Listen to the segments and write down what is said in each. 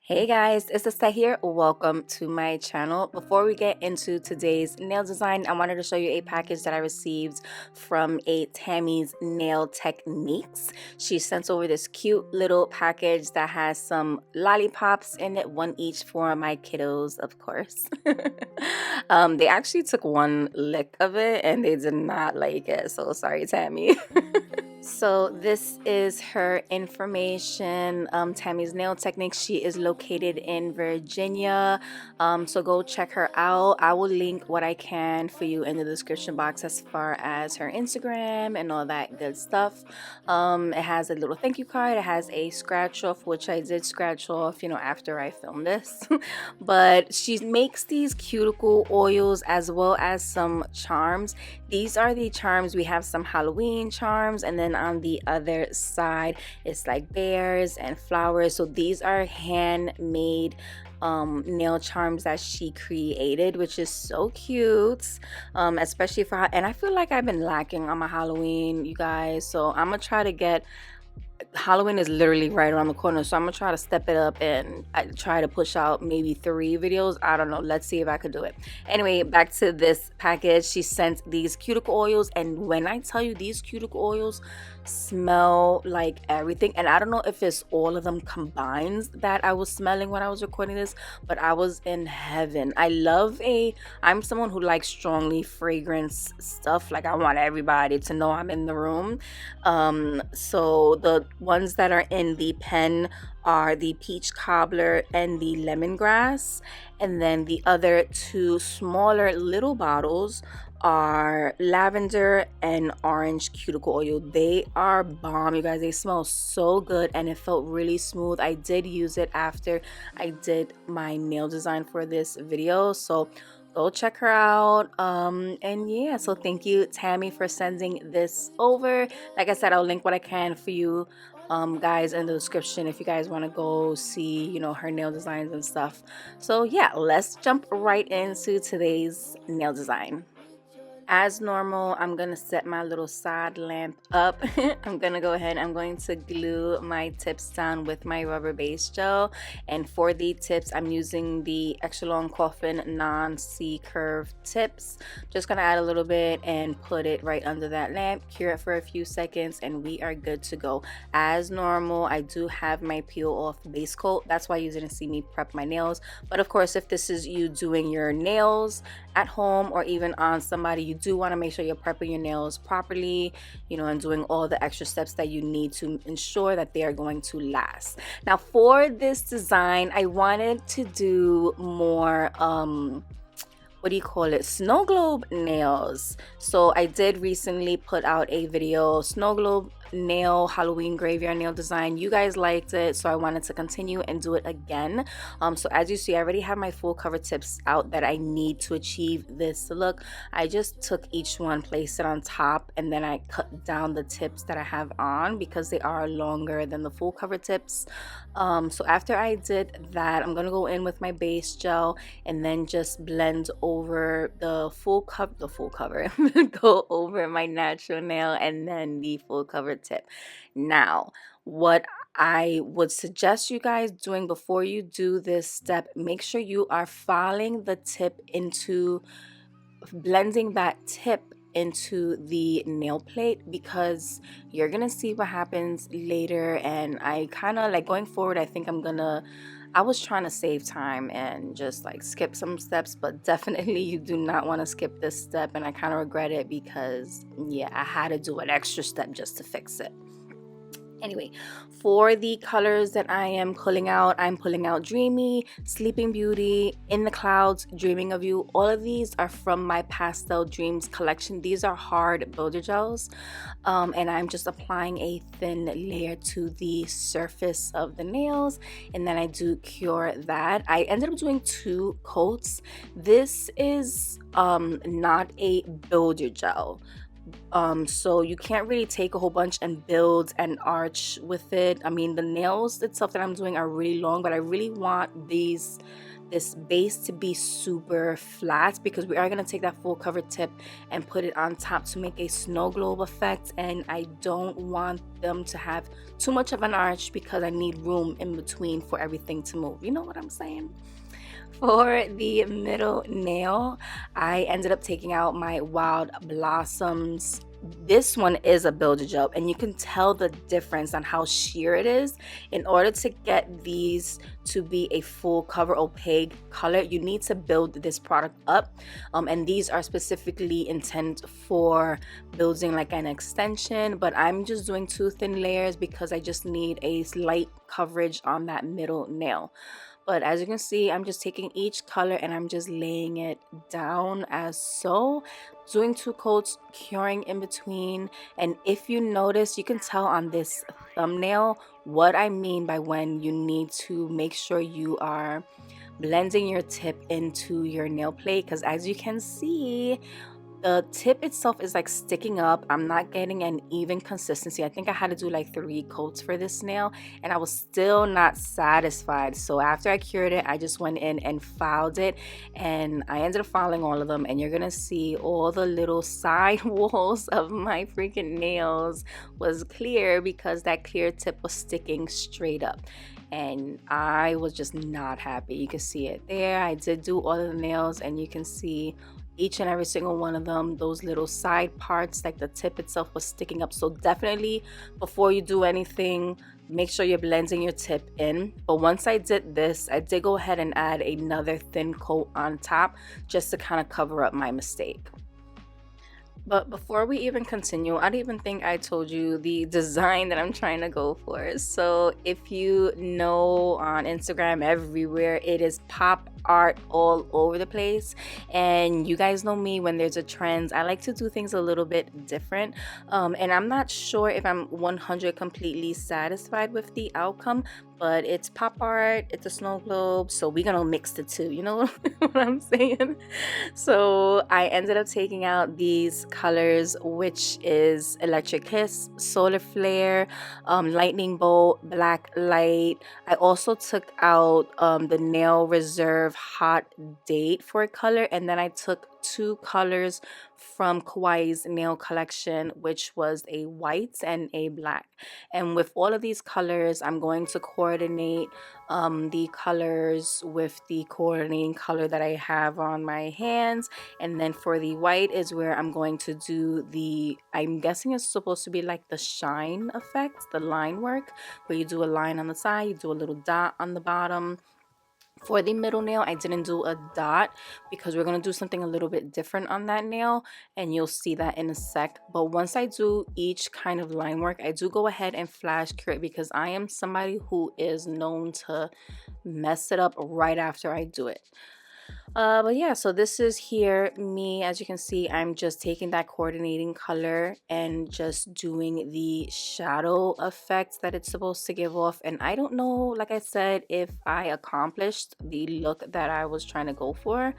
Hey guys, it's Lissette here. Welcome to my channel. Before we get into today's nail design, I wanted to show you a package that I received from a Tammy's Nail Techniques. She sent over this cute little package that has some lollipops in it, one each for my kiddos, of course. They actually took one lick of it and they did not like it, so sorry, Tammy. So this is her information. Tammy's Nail Techniques. She is located in Virginia. So go check her out. I will link what I can for you in the description box as far as her Instagram and all that good stuff. It has a little thank you card. It has a scratch off, which I did scratch off, after I filmed this. But she makes these cuticle oils as well as some charms. These are the charms. We have some Halloween charms, and then on the other side it's like bears and flowers. So these are handmade nail charms that she created, which is so cute, especially for her. And I feel like I've been lacking on my Halloween, you guys, so I'm gonna try to get Halloween is literally right around the corner, so I'm gonna try to step it up and try to push out maybe 3 videos. I don't know, let's see if I could do it. Anyway, back to this package. She sent these cuticle oils, and when I tell you, these cuticle oils smell like everything, and I don't know if it's all of them combined that I was smelling when I was recording this, but I was in heaven. I'm someone who likes strongly fragrance stuff. Like, I want everybody to know I'm in the room. So the ones that are in the pen are the peach cobbler and the lemongrass, and then the other 2 smaller little bottles are lavender and orange cuticle oil. They are bomb, you guys. They smell so good and it felt really smooth. I did use it after I did my nail design for this video, so go check her out. And yeah, so thank you, Tammy, for sending this over. Like I said, I'll link what I can for you guys in the description if you guys want to go see her nail designs and stuff. So yeah, let's jump right into today's nail design. As normal, I'm gonna set my little side lamp up. I'm gonna go ahead, I'm going to glue my tips down with my rubber base gel, and for the tips I'm using the extra long coffin non-C curve tips. Just gonna add a little bit and put it right under that lamp, cure it for a few seconds, and we are good to go. As normal, I do have my peel off base coat. That's why you didn't see me prep my nails, but of course, if this is you doing your nails at home or even on somebody, you do want to make sure you're prepping your nails properly, and doing all the extra steps that you need to ensure that they are going to last. Now, for this design, I wanted to do more what do you call it, SnowGlobe nails. So I did recently put out a video, SnowGlobe nail Halloween graveyard nail design. You guys liked it, so I wanted to continue and do it again. So as you see, I already have my full cover tips out that I need to achieve this look. I just took each one, placed it on top, and then I cut down the tips that I have on because they are longer than the full cover tips. So after I did that, I'm gonna go in with my base gel and then just blend over the full cover go over my natural nail and then the full cover tip. Now, what I would suggest you guys doing before you do this step, make sure you are filing the tip into, blending that tip into the nail plate, because you're gonna see what happens later. And I kind of like, going forward, I was trying to save time and just like skip some steps, but definitely you do not want to skip this step, and I kind of regret it because yeah, I had to do an extra step just to fix it. Anyway, for the colors that I am pulling out, I'm pulling out Dreamy, Sleeping Beauty, In the Clouds, Dreaming of You. All of these are from my Pastel Dreams collection. These are hard builder gels, and I'm just applying a thin layer to the surface of the nails, and then I do cure that. I ended up doing 2 coats. This is not a builder gel. So you can't really take a whole bunch and build an arch with it. I mean, the nails itself that I'm doing are really long, but I really want these this base to be super flat because we are going to take that full cover tip and put it on top to make a snow globe effect, and I don't want them to have too much of an arch because I need room in between for everything to move. You know what I'm saying? For the middle nail, I ended up taking out my Wild Blossoms. This one is a builder gel, and you can tell the difference on how sheer it is. In order to get these to be a full cover opaque color, you need to build this product up, and these are specifically intended for building like an extension, but I'm just doing 2 thin layers because I just need a slight coverage on that middle nail. But as you can see, I'm just taking each color and I'm just laying it down as so, doing 2 coats, curing in between. And if you notice, you can tell on this thumbnail what I mean by when you need to make sure you are blending your tip into your nail plate, because as you can see, the tip itself is like sticking up. I'm not getting an even consistency. I think I had to do like 3 coats for this nail and I was still not satisfied. So after I cured it, I just went in and filed it, and I ended up filing all of them, and you're gonna see all the little side walls of my freaking nails was clear because that clear tip was sticking straight up, and I was just not happy. You can see it there. I did do all of the nails, and you can see each and every single one of them, those little side parts, like the tip itself was sticking up. So definitely before you do anything, make sure you're blending your tip in. But once I did this, I did go ahead and add another thin coat on top just to kind of cover up my mistake. But before we even continue, I don't even think I told you the design that I'm trying to go for. So if you know, on Instagram, everywhere, it is pop art all over the place. And you guys know me, when there's a trend, I like to do things a little bit different. And I'm not sure if I'm 100 completely satisfied with the outcome, but it's pop art, it's a snow globe, so we're gonna mix the two, you know what I'm saying? So I ended up taking out these colors, which is Electric Kiss, Solar Flare, Lightning Bolt, Black Light. I also took out the Nail Reserve Hot Date for a color, and then I took 2 colors from Kawaii's nail collection, which was a white and a black. And with all of these colors, I'm going to coordinate the colors with the coordinating color that I have on my hands. And then for the white is where I'm going to do the, I'm guessing it's supposed to be like the shine effect, the line work, where you do a line on the side, you do a little dot on the bottom. For the middle nail, I didn't do a dot because we're going to do something a little bit different on that nail, and you'll see that in a sec. But once I do each kind of line work, I do go ahead and flash cure it because I am somebody who is known to mess it up right after I do it. But yeah, so this is here me. As you can see, I'm just taking that coordinating color and just doing the shadow effect that it's supposed to give off. And I don't know, like I said, if I accomplished the look that I was trying to go for,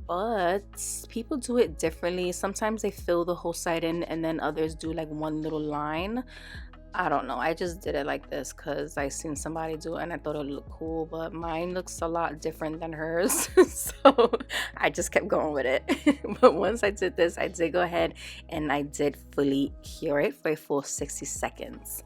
but people do it differently. Sometimes they fill the whole side in, and then others do like one little line. I don't know, I just did it like this because I seen somebody do it and I thought it would look cool, but mine looks a lot different than hers. So I just kept going with it. But once I did this, I did go ahead and I did fully cure it for a full 60 seconds.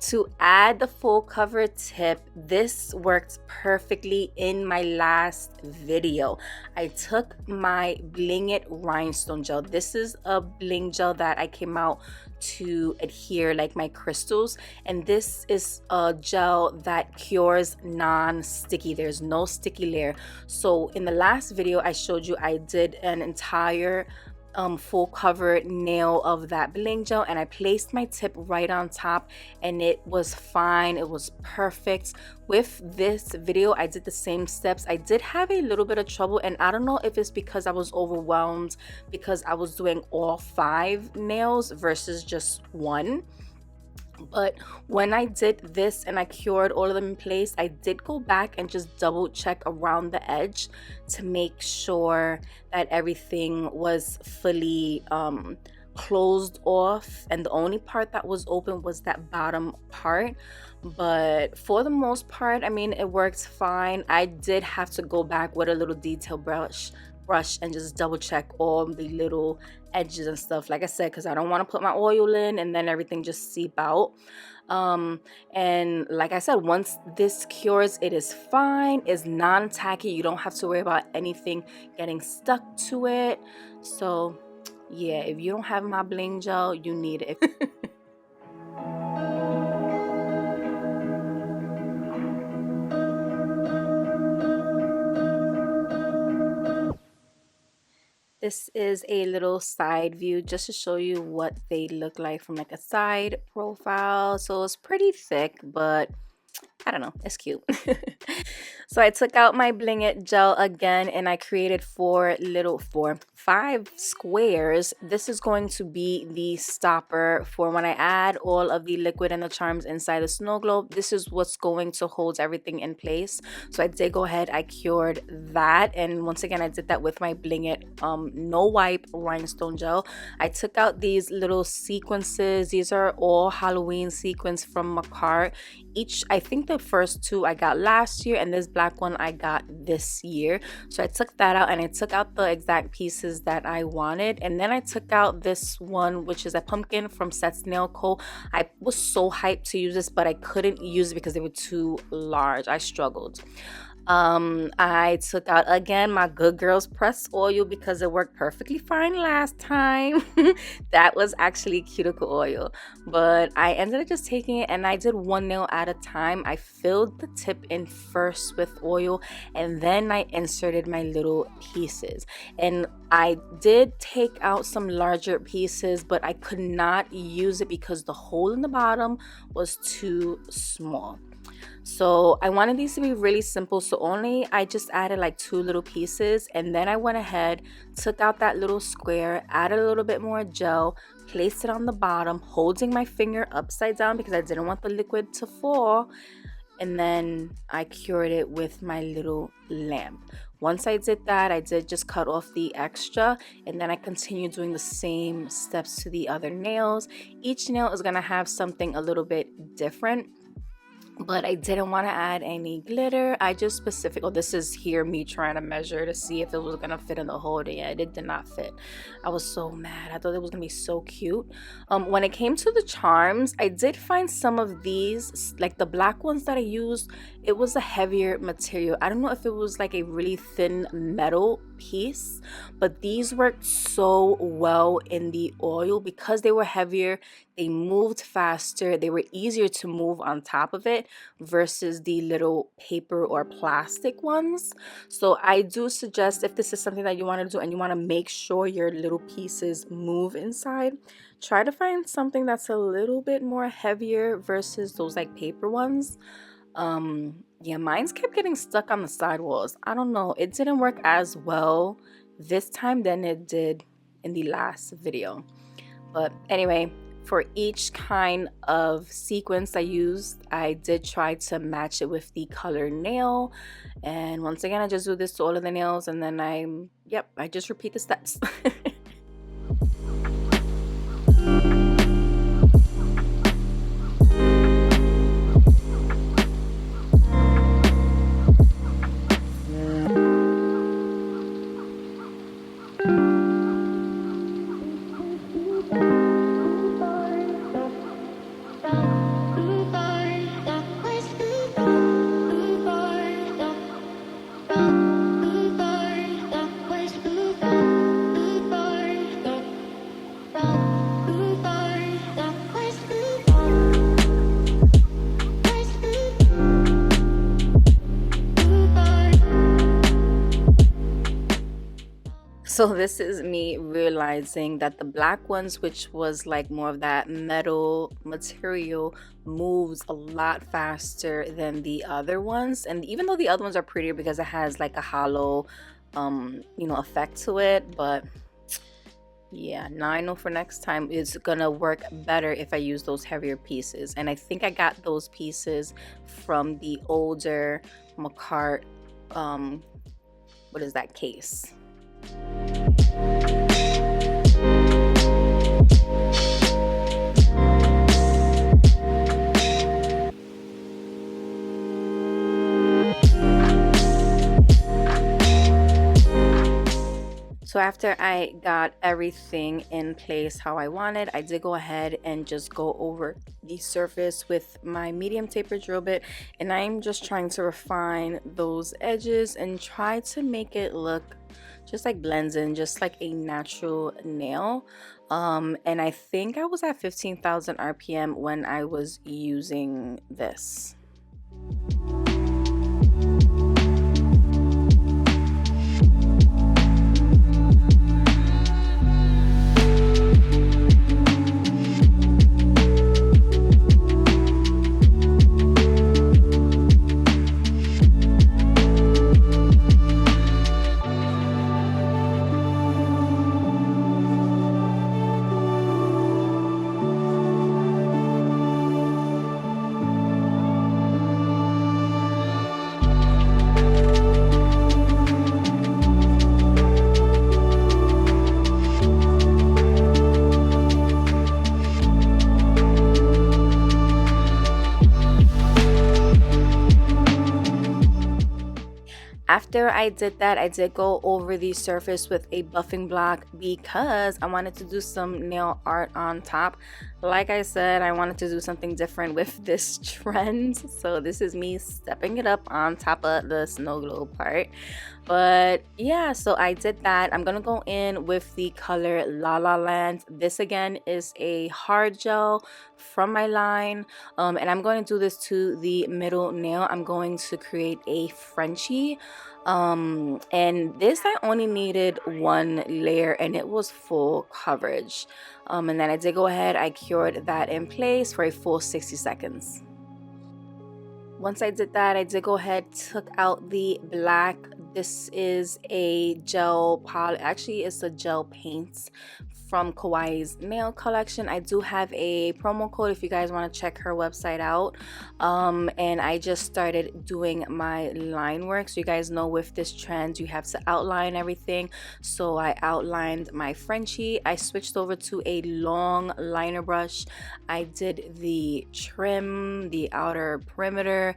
To add the full cover tip, this worked perfectly in my last video. I took my Bling It Rhinestone Gel. This is a bling gel that I came out to adhere like my crystals, and this is a gel that cures non-sticky. There's no sticky layer. So in the last video I showed you, I did an entire full cover nail of that bling gel, and I placed my tip right on top and it was fine. It was perfect. With this video I did the same steps. I did have a little bit of trouble, and I don't know if it's because I was overwhelmed because I was doing all 5 nails versus just 1. But when I did this and I cured all of them in place, I did go back and just double check around the edge to make sure that everything was fully closed off, and the only part that was open was that bottom part. But for the most part, I mean, it works fine. I did have to go back with a little detail brush and just double check all the little edges and stuff, like I said, because I don't want to put my oil in and then everything just seep out. And like I said, once this cures, it is fine. It's non-tacky. You don't have to worry about anything getting stuck to it. So yeah, if you don't have my bling gel, you need it. This is a little side view just to show you what they look like from like a side profile. So it's pretty thick, but I don't know, it's cute. So I took out my Bling It gel again and I created five squares. This is going to be the stopper for when I add all of the liquid and the charms inside the snow globe. This is what's going to hold everything in place. So I did go ahead, I cured that, and once again I did that with my Bling It no wipe rhinestone gel. I took out these little sequences. These are all Halloween sequins from Macart. Each, I think the first two I got last year and this black one I got this year. So I took that out and I took out the exact pieces that I wanted, and then I took out this one, which is a pumpkin from Set's Nail Co. I was so hyped to use this, but I couldn't use it because they were too large. I struggled. I took out again my Good Girls pressed oil because it worked perfectly fine last time. That was actually cuticle oil, but I ended up just taking it and I did one nail at a time. I filled the tip in first with oil and then I inserted my little pieces, and I did take out some larger pieces, but I could not use it because the hole in the bottom was too small. So I wanted these to be really simple, so I just added like 2 little pieces, and then I went ahead, took out that little square, added a little bit more gel, placed it on the bottom, holding my finger upside down because I didn't want the liquid to fall, and then I cured it with my little lamp. Once I did that, I did just cut off the extra, and then I continued doing the same steps to the other nails. Each nail is going to have something a little bit different, but I didn't want to add any glitter. I just this is here me trying to measure to see if it was gonna fit in the hole. Yeah, it did not fit. I was so mad. I thought it was gonna be so cute. When it came to the charms, I did find some of these, like the black ones that I used, it was a heavier material. I don't know if it was like a really thin metal piece, but these worked so well in the oil because they were heavier. They moved faster, they were easier to move on top of it versus the little paper or plastic ones. So I do suggest, if this is something that you want to do and you want to make sure your little pieces move inside, try to find something that's a little bit more heavier versus those like paper ones. Yeah, mine's kept getting stuck on the sidewalls. I don't know, it didn't work as well this time than it did in the last video. But anyway, for each kind of sequence I used, I did try to match it with the color nail. And once again, I just do this to all of the nails, and then I just repeat the steps. So this is me realizing that the black ones, which was like more of that metal material, moves a lot faster than the other ones. And even though the other ones are prettier because it has like a hollow effect to it, but yeah, now I know for next time it's gonna work better if I use those heavier pieces. And I think I got those pieces from the older Macart what is that case. So after I got everything in place how I wanted, I did go ahead and just go over the surface with my medium taper drill bit, and I'm just trying to refine those edges and try to make it look just like blends in, just like a natural nail. And I think I was at 15,000 RPM when I was using this. After I did that, I did go over the surface with a buffing block because I wanted to do some nail art on top. Like I said, I wanted to do something different with this trend. So this is me stepping it up on top of the SnowGlobe part. But yeah, so I did that. I'm gonna go in with the color La La Land. This again is a hard gel from my line, and I'm going to do this to the middle nail. I'm going to create a Frenchie, and this I only needed one layer and it was full coverage. And then I did go ahead, I cured that in place for a full 60 seconds. Once I did that, I did go ahead, took out the black. This is a gel polish, actually it's a gel paint from Kawaii's nail collection. I do have a promo code if you guys want to check her website out. And I just started doing my line work. So you guys know with this trend you have to outline everything. So I outlined my Frenchie. I switched over to a long liner brush. I did the trim, the outer perimeter,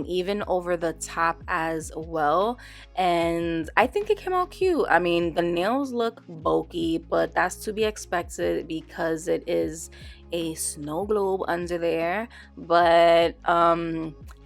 even over the top as well, and I think it came out cute. I mean, the nails look bulky, but that's to be expected because it is a snow globe under there. But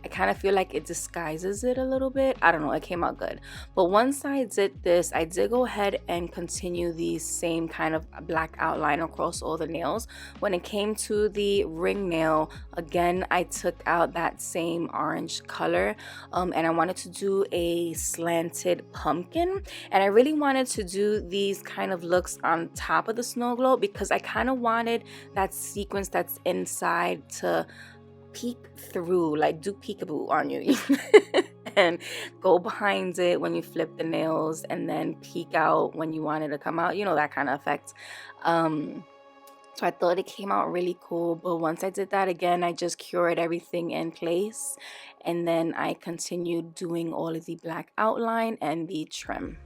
I kind of feel like it disguises it a little bit. I don't know, it came out good. But once I did this, I did go ahead and continue the same kind of black outline across all the nails. When it came to the ring nail, again, I took out that same orange color, and I wanted to do a slanted pumpkin. And I really wanted to do these kind of looks on top of the snow globe because I kind of wanted that sequence that's inside to peek through, like do peekaboo on you and go behind it when you flip the nails and then peek out when you want it to come out, you know, that kind of effect. So I thought it came out really cool. But once I did that, again, I just cured everything in place, and then I continued doing all of the black outline and the trim.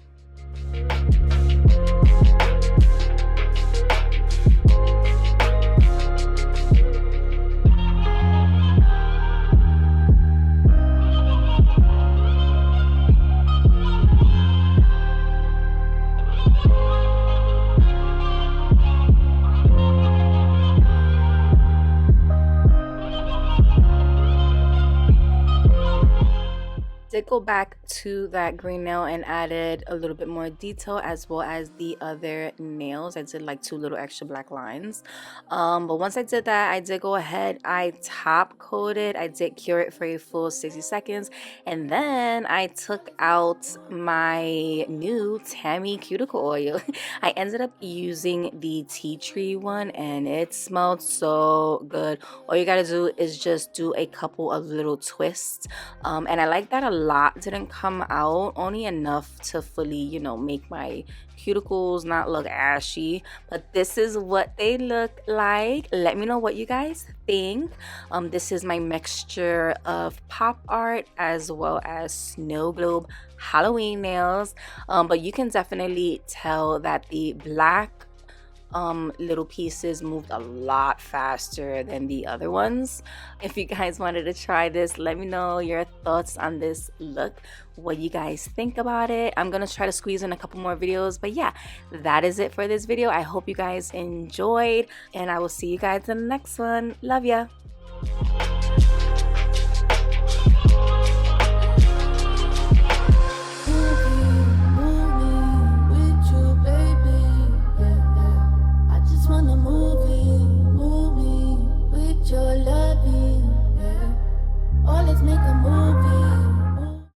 Did go back to that green nail and added a little bit more detail as well as the other nails. I did like 2 little extra black lines. But once I did that, I did go ahead, I top coated, I did cure it for a full 60 seconds, and then I took out my new Tammy cuticle oil. I ended up using the tea tree one and it smelled so good. All you gotta do is just do a couple of little twists, and I like that a lot didn't come out, only enough to fully, you know, make my cuticles not look ashy, but this is what they look like. Let me know what you guys think. This is my mixture of pop art as well as snow globe Halloween nails, but you can definitely tell that the black little pieces moved a lot faster than the other ones. If you guys wanted to try this, let me know your thoughts on this look, what you guys think about it. I'm gonna try to squeeze in a couple more videos, but yeah, that is it for this video. I hope you guys enjoyed, and I will see you guys in the next one. Love ya. Wanna move